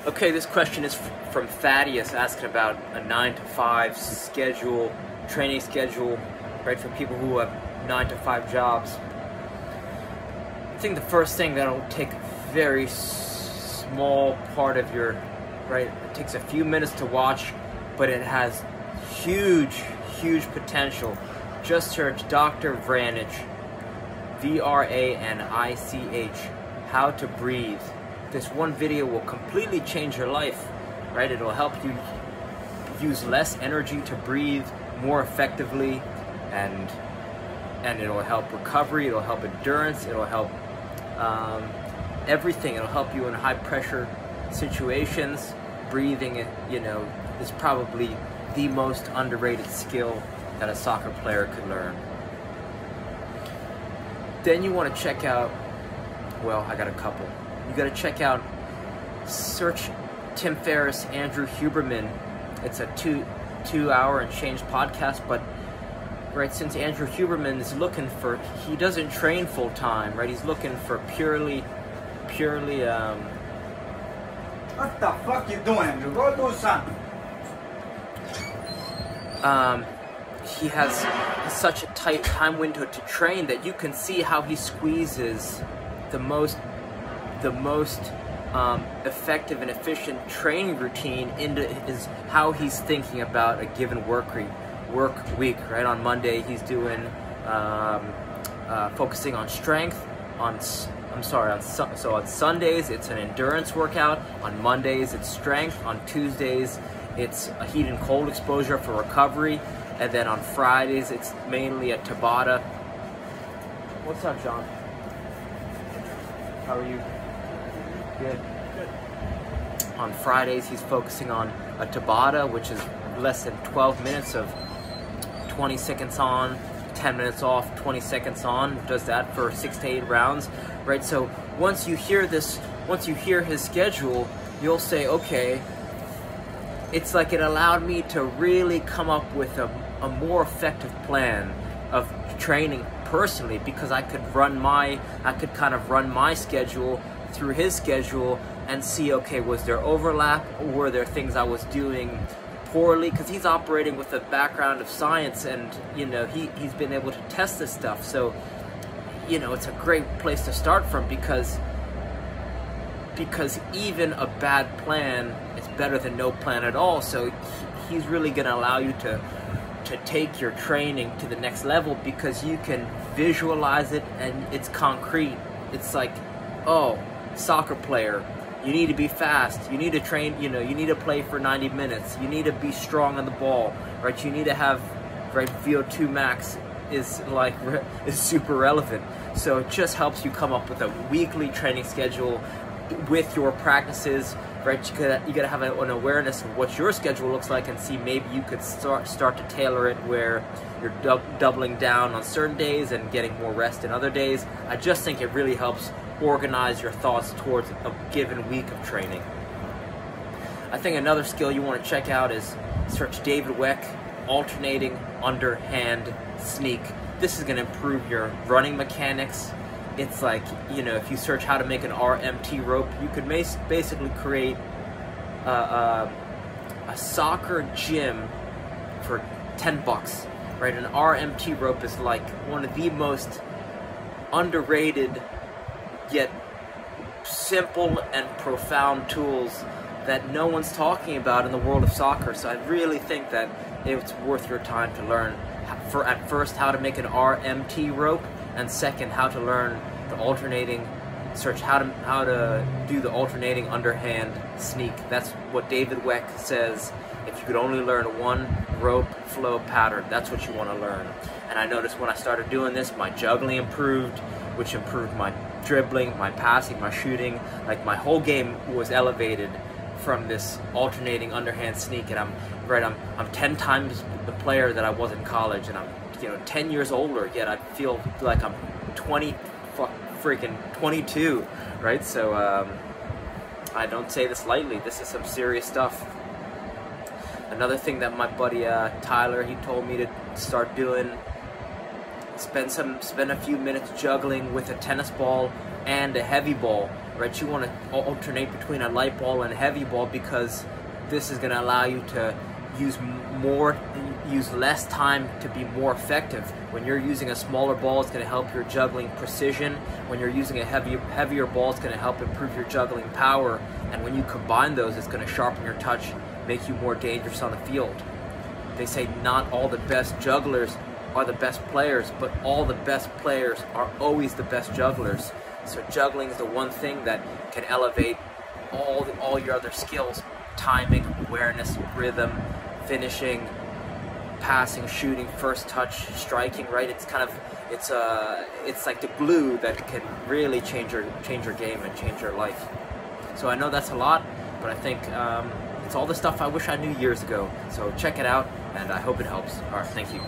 Okay, this question is from Thaddeus, asking about a 9 to 5 schedule, training schedule, right, for people who have 9 to 5 jobs. I think the first thing that'll take a very small part of your, right, it takes a few minutes to watch, but it has huge potential. Just search Dr. Vranich, V-R-A-N-I-C-H, How to Breathe. This one video will completely change your life, right? It'll help you use less energy to breathe more effectively, and it'll help recovery, it'll help endurance, it'll help everything. It'll help you in high pressure situations. Breathing, you know, is probably the most underrated skill that a soccer player could learn. Then you want to check out, well, I got a couple. You got to check out, search Tim Ferriss, Andrew Huberman. It's a two hour and change podcast, but right, since Andrew Huberman is looking for, he doesn't train full time, right? He's looking for purely what the fuck you doing, Andrew? Go do something. He has such a tight time window to train that you can see how he squeezes the most effective and efficient training routine into how he's thinking about a given work week. Right, on Monday he's doing focusing on strength. On Sundays it's an endurance workout. On Mondays it's strength. On Tuesdays it's a heat and cold exposure for recovery. And then on Fridays it's mainly a Tabata. What's up, John? How are you? Good. On Fridays, he's focusing on a Tabata, which is less than 12 minutes of 20 seconds on, 10 minutes off, 20 seconds on. Does that for 6 to 8 rounds, right? So once you hear his schedule, you'll say, okay, it's like it allowed me to really come up with a more effective plan of training personally, because I could kind of run my schedule through his schedule and see, okay, was there overlap, or were there things I was doing poorly? Because he's operating with a background of science, and you know, he's been able to test this stuff. So you know, it's a great place to start from, because even a bad plan is better than no plan at all. So he's really going to allow you to take your training to the next level, because you can visualize it and it's concrete. It's like, oh, soccer player, you need to be fast, you need to train, you know, you need to play for 90 minutes, you need to be strong on the ball, right? You need to have, right, VO2 max is super relevant. So it just helps you come up with a weekly training schedule with your practices, right? You gotta have an awareness of what your schedule looks like, and see maybe you could start to tailor it where you're doubling down on certain days and getting more rest in other days. I just think it really helps organize your thoughts towards a given week of training. I think another skill you want to check out is search David Weck, alternating underhand sneak. This is going to improve your running mechanics. It's like, you know, if you search how to make an RMT rope, you could basically create a soccer gym for $10, right? An RMT rope is like one of the most underrated yet simple and profound tools that no one's talking about in the world of soccer. So I really think that it's worth your time to learn, at first, how to make an RMT rope, and second, how to learn the alternating, search how to do the alternating underhand sneak. That's what David Weck says. If you could only learn one rope flow pattern, that's what you want to learn. And I noticed when I started doing this, my juggling improved, which improved my dribbling, my passing, my shooting. Like, my whole game was elevated from this alternating underhand sneak. And I'm 10 times the player that I was in college, and I'm, you know, 10 years older, yet I feel like I'm 22, right? So I don't say this lightly. This is some serious stuff. Another thing that my buddy Tyler, he told me to start doing, spend a few minutes juggling with a tennis ball and a heavy ball, right? You want to alternate between a light ball and a heavy ball, because this is going to allow you to use less time to be more effective. When you're using a smaller ball, it's going to help your juggling precision. When you're using a heavier ball, it's going to help improve your juggling power. And when you combine those, it's going to sharpen your touch, make you more dangerous on the field. They say not all the best jugglers are the best players, but all the best players are always the best jugglers. So juggling is the one thing that can elevate all your other skills: timing, awareness, rhythm, finishing, passing, shooting, first touch, striking. Right? It's like the glue that can really change your game and change your life. So I know that's a lot, but I think it's all the stuff I wish I knew years ago. So check it out, and I hope it helps. All right, thank you.